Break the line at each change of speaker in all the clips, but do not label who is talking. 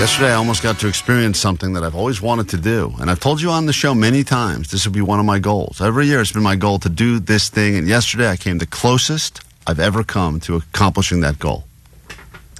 Yesterday, I almost got to experience something that I've always wanted to do. And I've told you on the show many times, this would be one of my goals. Every year, it's been my goal to do this thing. And yesterday, I came the closest I've ever come to accomplishing that goal.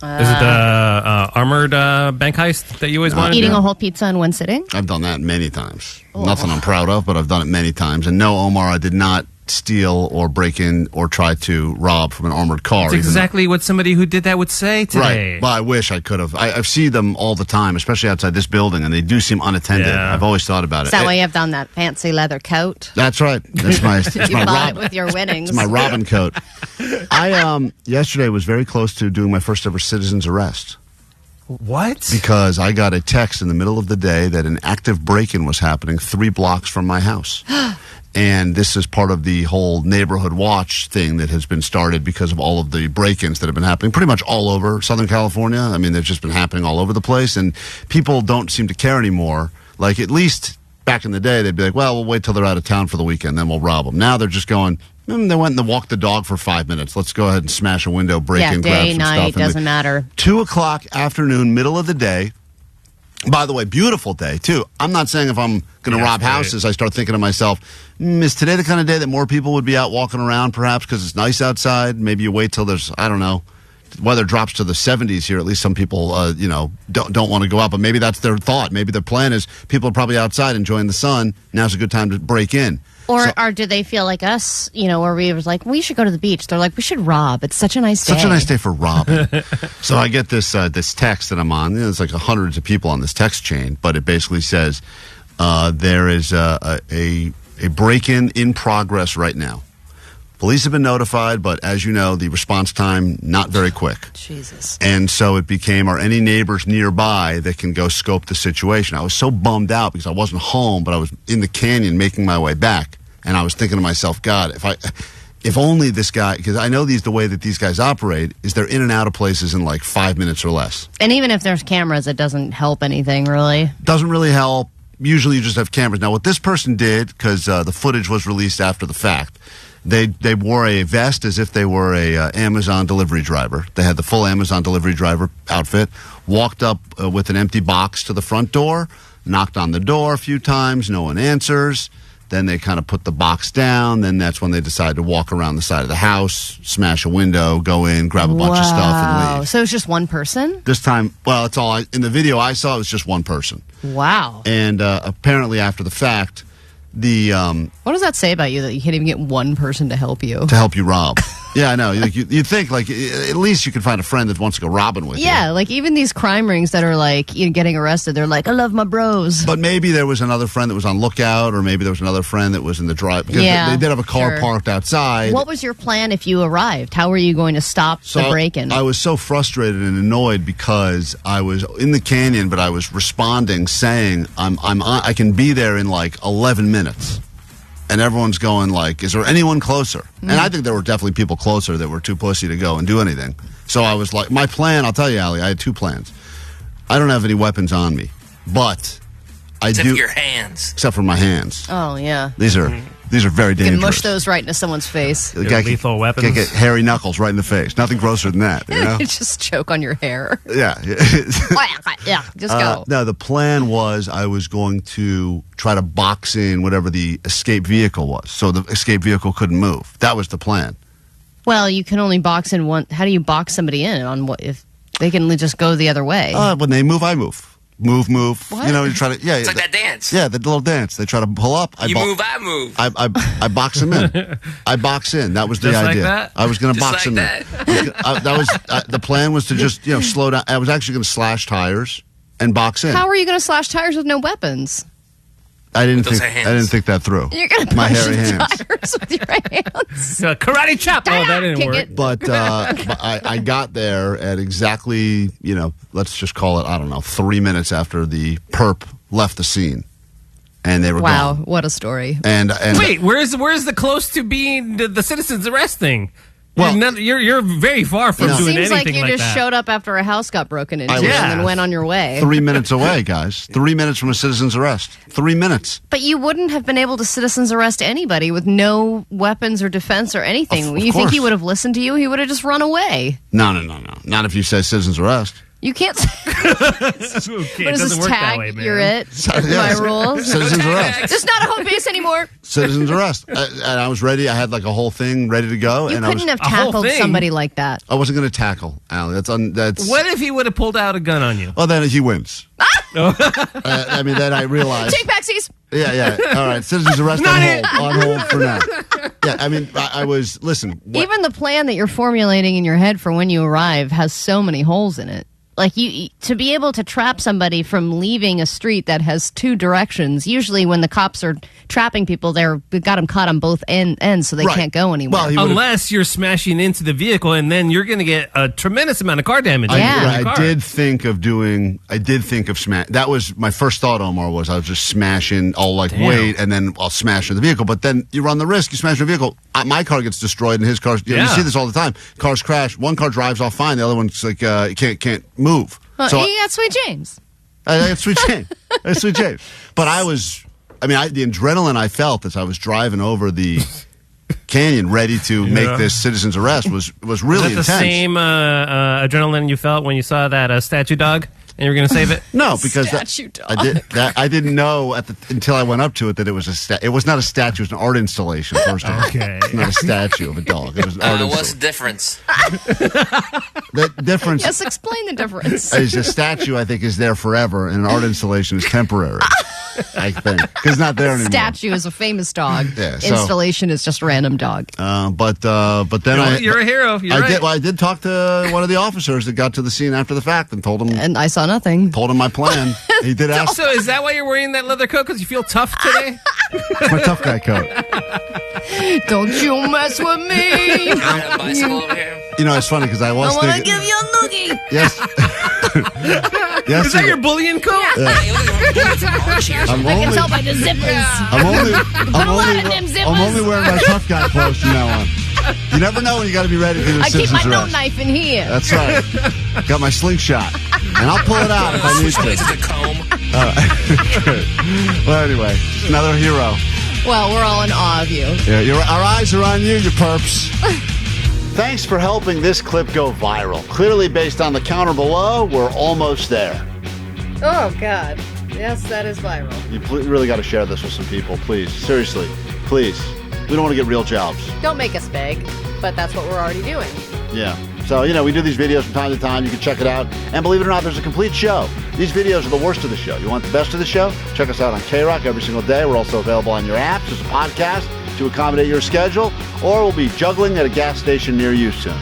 Is it the armored bank heist that you always wanted to do?
Eating a whole pizza in one sitting?
I've done that many times. Nothing I'm proud of, but I've done it many times. And no, Omar, I did not steal or break in or try to rob from an armored car.
That's exactly what somebody who did that would say today.
Right. Well, I wish I could have. I see them all the time, especially outside this building, and they do seem unattended. Yeah. I've always thought about it.
Is that why you have on that fancy leather coat?
That's right. That's my.
You bought it with your winnings.
It's my Robin coat. I yesterday was very close to doing my first ever citizen's arrest.
What?
Because I got a text in the middle of the day that an active break-in was happening 3 blocks from my house. And this is part of the whole neighborhood watch thing that has been started because of all of the break-ins that have been happening pretty much all over Southern California. I mean, they've just been happening all over the place, and people don't seem to care anymore. Like, at least back in the day, they'd be like, well, we'll wait till they're out of town for the weekend, then we'll rob them. Now they're just going, they went and walked the dog for 5 minutes. Let's go ahead and smash a window, break in, grab some
night,
stuff.
Doesn't matter.
2 o'clock afternoon, middle of the day. By the way, beautiful day, too. I'm not saying if I'm going to rob houses, I start thinking to myself, is today the kind of day that more people would be out walking around, perhaps because it's nice outside? Maybe you wait till there's, I don't know, weather drops to the 70s here. At least some people, don't want to go out. But maybe that's their thought. Maybe their plan is people are probably outside enjoying the sun. Now's a good time to break in.
Or do they feel like us, where we was like, we should go to the beach. They're like, we should rob. It's such a nice day.
Such a nice day for robbing. So I get this text that I'm on. There's like hundreds of people on this text chain, but it basically says there is a break-in in progress right now. Police have been notified, but as you know, the response time, not very quick.
Jesus.
And so it became, are any neighbors nearby that can go scope the situation? I was so bummed out because I wasn't home, but I was in the canyon making my way back. And I was thinking to myself, God, if only this guy, because I know the way that these guys operate is they're in and out of places in like 5 minutes or less.
And even if there's cameras, it doesn't help anything, really.
Doesn't really help. Usually you just have cameras. Now, what this person did, because the footage was released after the fact, They wore a vest as if they were a Amazon delivery driver. They had the full Amazon delivery driver outfit, walked up with an empty box to the front door, knocked on the door a few times, no one answers. Then they kind of put the box down. Then that's when they decided to walk around the side of the house, smash a window, go in, grab a bunch of stuff, and leave.
So it was just one person?
This time, well, it's all in the video I saw, it was just one person.
Wow.
And apparently after the fact,
what does that say about you that you can't even get one person to help you?
To help you rob. Yeah, I know. You'd think, at least you could find a friend that wants to go robbing with you.
Yeah, like even these crime rings that are getting arrested, they're like, I love my bros.
But maybe there was another friend that was on lookout, or maybe there was another friend that was in the drive. Because they did have a car parked outside.
What was your plan if you arrived? How were you going to stop the break-in?
I was so frustrated and annoyed because I was in the canyon, but I was responding, saying, I can be there in like 11 minutes. And everyone's going like, is there anyone closer? And I think there were definitely people closer that were too pussy to go and do anything. So I was like, my plan, I'll tell you, Allie, I had 2 plans. I don't have any weapons on me, but I do.
Except for your hands.
Except for my hands.
Oh, yeah.
These are very dangerous.
You can mush those right into someone's face.
Lethal weapons.
Get hairy knuckles right in the face. Nothing grosser than that, you know?
Just choke on your hair.
Yeah.
Yeah, just go.
No, the plan was I was going to try to box in whatever the escape vehicle was, so the escape vehicle couldn't move. That was the plan.
Well, you can only box in one. How do you box somebody in on what if they can just go the other way?
When they move, I move. Move.
What?
You try to. Yeah,
it's like that dance.
Yeah, the little dance. They try to pull up.
You move, I move.
I box them in. I box in. That was the
just
idea.
Like that?
I was going to box
like
them in. That was the plan. Was to just slow down. I was actually going to slash tires and box in.
How are you going to slash tires with no weapons?
I didn't think that through.
You're going to
my
punch
hairy
the
hands
tires with your hands.
Karate chop. Oh, that didn't work.
But I got there at exactly, let's just call it, I don't know, 3 minutes after the perp left the scene. And they were gone.
Wow, what a story.
And
wait, where's the close to being the citizen's arrest thing?
Well,
you're very far from doing anything like that.
Seems like you just showed up after a house got broken into and then went on your way.
3 minutes away, guys. 3 minutes from a citizen's arrest. 3 minutes.
But you wouldn't have been able to citizen's arrest anybody with no weapons or defense or anything.
Of
you think
course.
he would have listened to you? He would have just run away.
No. Not if you say citizen's arrest.
You can't.
Okay,
What
it
is
doesn't
this
work that
tag?
way, man.
You're it.
Yeah.
My rules.
Citizens arrest.
This is not a home base anymore.
Citizens arrest. And I was ready. I had like a whole thing ready to go.
You
and
couldn't have
A whole
tackled
thing?
somebody like that.
I wasn't going to tackle Allie. That's.
What if he would have pulled out a gun on you?
Well, then he wins. I mean, then I realized.
Take backsies.
Yeah. All right. Citizens arrest on hold for now. Yeah, I mean, I was, listen.
Even the plan that you're formulating in your head for when you arrive has so many holes in it. Like you to be able to trap somebody from leaving a street that has two directions. Usually, when the cops are trapping people, they've got them caught on both ends, so they
Right.
can't go anywhere.
Well, he would've-
Unless you're smashing into the vehicle, and then you're going to get a tremendous amount of car damage.
Yeah.
in the
I
car.
did think of smash. That was my first thought, Omar, was I was just smashing. I'll wait, and then I'll smash in the vehicle. But then you run the risk. You smash in the vehicle. My car gets destroyed, and his car. You
Yeah.
see this all the time. Cars crash. One car drives off fine. The other one's like can't move.
Well,
So
you got Sweet James.
It's Sweet James. It's Sweet James. But the adrenaline I felt as I was driving over the canyon, ready to make this citizen's arrest, was really
Is that
intense.
the same adrenaline you felt when you saw that statue dog and you were going to save it?
No, because
Statue dog.
I didn't know until I went up to it that it was it was not a statue. It was an art installation. First of all,
Okay.
it's not a statue of a dog. It was an art
What's the
installation.
difference?
The difference
Yes, explain the difference.
is a statue. I think is there forever, and an art installation is temporary. I think because it's not there anymore.
Statue is a famous dog.
Yeah, so-
Installation is just random dog.
But then
You're a hero. You're right.
I did talk to one of the officers that got to the scene after the fact and told him
And I saw nothing.
my plan. He did ask
So is that why you're wearing that leather coat? Because you feel tough today?
my tough guy coat.
Don't you mess with me.
Got a bicycle over here.
You know, it's funny because I was
I want to
thinking.
give you a noogie.
Yes. Yes.
Is that your bullion coat?
Hey, look at cheers.
I'm
I can
only,
tell by the zippers.
I'm only,
Put a lot of them zippers.
I'm only wearing my tough guy clothes from now on. You never know when you got to be ready to do the
I keep my
citizen's
note
arrest.
knife in here.
That's right. Got my slingshot, and I'll pull it out if I need
Switch
to.
places to comb.
Well, anyway, another hero.
Well, we're all in awe of you.
Yeah, our eyes are on you, you perps. Thanks for helping this clip go viral. Clearly, based on the counter below, we're almost there.
Oh, God. Yes, that is viral.
You really got to share this with some people, please. Seriously, please. We don't want to get real jobs.
Don't make us beg, but that's what we're already doing.
Yeah. So, we do these videos from time to time. You can check it out. And believe it or not, there's a complete show. These videos are the worst of the show. You want the best of the show? Check us out on KROQ every single day. We're also available on your apps as a podcast to accommodate your schedule, or we'll be juggling at a gas station near you soon.